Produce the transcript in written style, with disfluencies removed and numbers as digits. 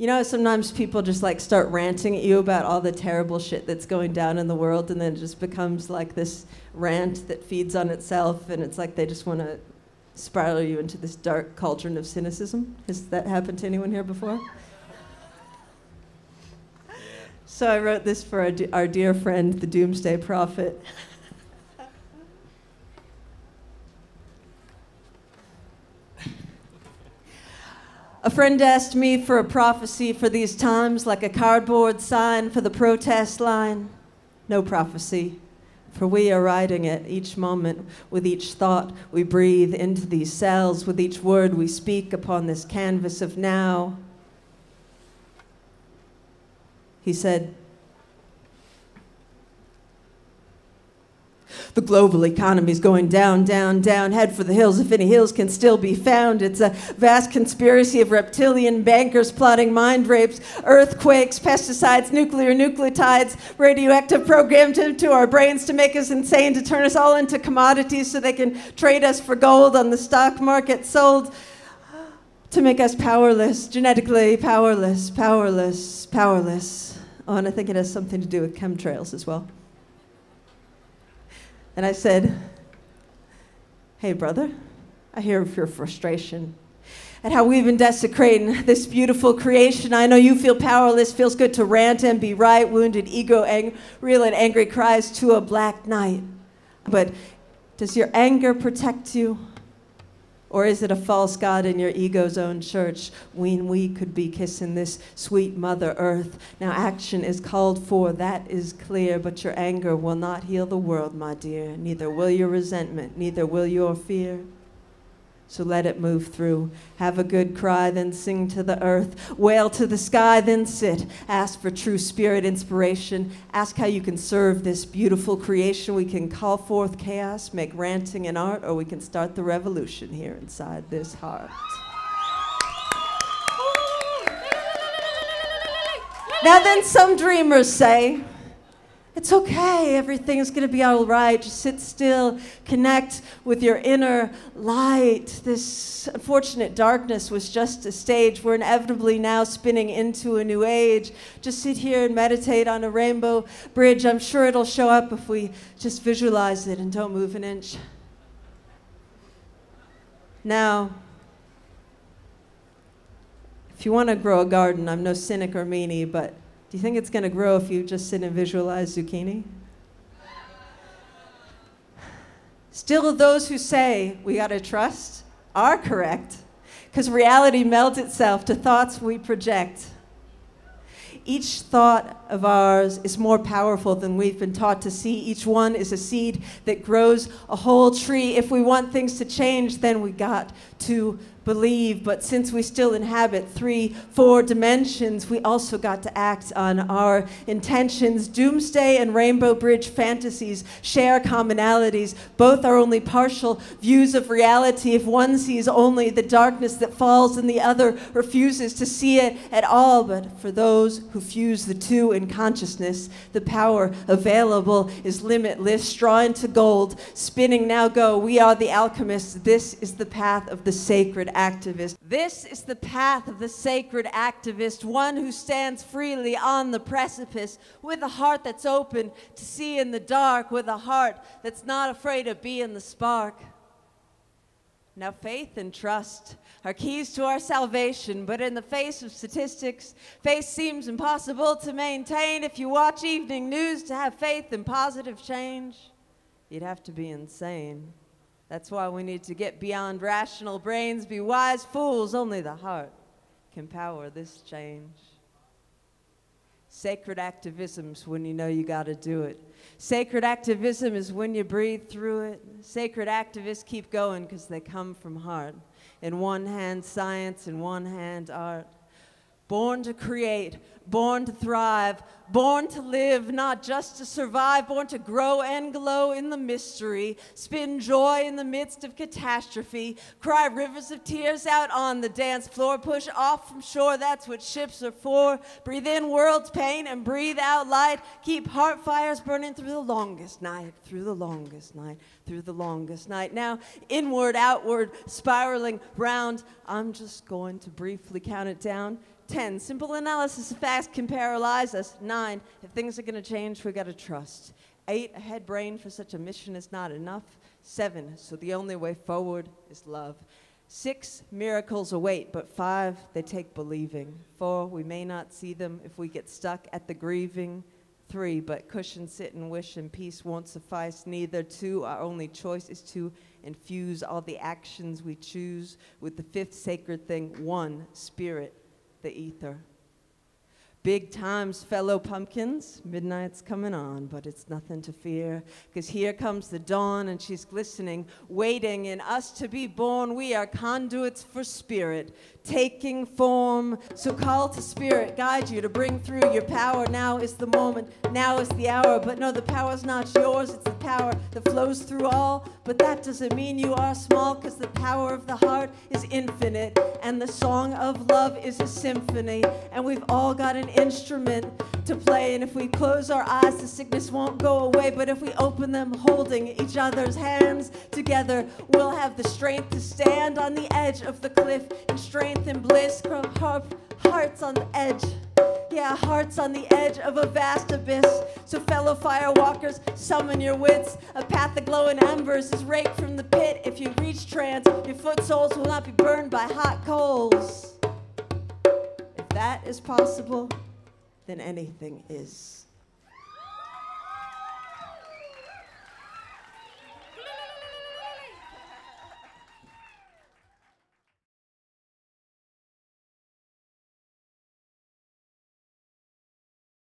You know, sometimes people just like start ranting at you about all the terrible shit that's going down in the world, and then it just becomes like this rant that feeds on itself, and it's like they just want to spiral you into this dark cauldron of cynicism. Has that happened to anyone here before? Yeah. So I wrote this for our dear friend, the Doomsday Prophet. A friend asked me for a prophecy for these times, like a cardboard sign for the protest line. No prophecy, for we are writing it each moment. With each thought we breathe into these cells, with each word we speak upon this canvas of now. He said, the global economy's going down, down, down. Head for the hills if any hills can still be found. It's a vast conspiracy of reptilian bankers plotting mind rapes, earthquakes, pesticides, nucleotides, radioactive programmed into our brains to make us insane, to turn us all into commodities so they can trade us for gold on the stock market, sold to make us powerless, genetically powerless, powerless, powerless. Oh, and I think it has something to do with chemtrails as well. And I said, hey, brother, I hear of your frustration at how we've been desecrating this beautiful creation. I know you feel powerless, feels good to rant and be right, wounded ego, real and angry cries to a black night. But does your anger protect you? Or is it a false god in your ego's own church when we could be kissing this sweet Mother Earth? Now action is called for, that is clear, but your anger will not heal the world, my dear. Neither will your resentment, neither will your fear. So let it move through. Have a good cry, then sing to the earth. Wail to the sky, then sit. Ask for true spirit inspiration. Ask how you can serve this beautiful creation. We can call forth chaos, make ranting an art, or we can start the revolution here inside this heart. Now then, some dreamers say, it's okay, everything is going to be all right. Just sit still, connect with your inner light. This unfortunate darkness was just a stage. We're inevitably now spinning into a new age. Just sit here and meditate on a rainbow bridge. I'm sure it'll show up if we just visualize it and don't move an inch. Now, if you want to grow a garden, I'm no cynic or meanie, but do you think it's going to grow if you just sit and visualize zucchini? Still, those who say we got to trust are correct, because reality melds itself to thoughts we project. Each thought of ours is more powerful than we've been taught to see. Each one is a seed that grows a whole tree. If we want things to change, then we got to believe. But since we still inhabit 3, 4 dimensions, we also got to act on our intentions. Doomsday and Rainbow Bridge fantasies share commonalities. Both are only partial views of reality. If one sees only the darkness that falls and the other refuses to see it at all. But for those who fuse the two in consciousness, the power available is limitless. Straw into gold, spinning now go. We are the alchemists. This is the path of the sacred activist. This is the path of the sacred activist, one who stands freely on the precipice with a heart that's open to see in the dark, with a heart that's not afraid of being the spark. Now faith and trust are keys to our salvation, but in the face of statistics, faith seems impossible to maintain. If you watch evening news to have faith in positive change, you'd have to be insane. That's why we need to get beyond rational brains, be wise fools. Only the heart can power this change. Sacred activism's when you know you gotta do it. Sacred activism is when you breathe through it. Sacred activists keep going because they come from heart. In one hand, science, in one hand, art. Born to create, born to thrive, born to live, not just to survive, born to grow and glow in the mystery, spin joy in the midst of catastrophe, cry rivers of tears out on the dance floor, push off from shore, that's what ships are for, breathe in world's pain and breathe out light, keep heart fires burning through the longest night, through the longest night, through the longest night. Now, inward, outward, spiraling round, I'm just going to briefly count it down. 10, simple analysis of facts can paralyze us. 9, if things are going to change, we got to trust. 8, a head brain for such a mission is not enough. 7, so the only way forward is love. 6, miracles await, but 5, they take believing. 4, we may not see them if we get stuck at the grieving. 3, but cushion, sit and wish, and peace won't suffice. Neither. 2, our only choice is to infuse all the actions we choose with the 5th sacred thing. 1, spirit, the ether. Big times, fellow pumpkins. Midnight's coming on, but it's nothing to fear, because here comes the dawn, and she's glistening, waiting in us to be born. We are conduits for spirit, taking form. So call to spirit, guide you to bring through your power. Now is the moment, now is the hour. But no, the power's not yours, it's the power that flows through all. But that doesn't mean you are small, because the power of the heart is infinite, and the song of love is a symphony, and we've all got an instrument to play. And if we close our eyes, the sickness won't go away, but if we open them, holding each other's hands together, we'll have the strength to stand on the edge of the cliff in strength and bliss. Hearts on the edge, yeah, hearts on the edge of a vast abyss. So fellow firewalkers, summon your wits. A path of glowing embers is raked from the pit. If you reach trance, your foot soles will not be burned by hot coals. If that is possible, then anything is.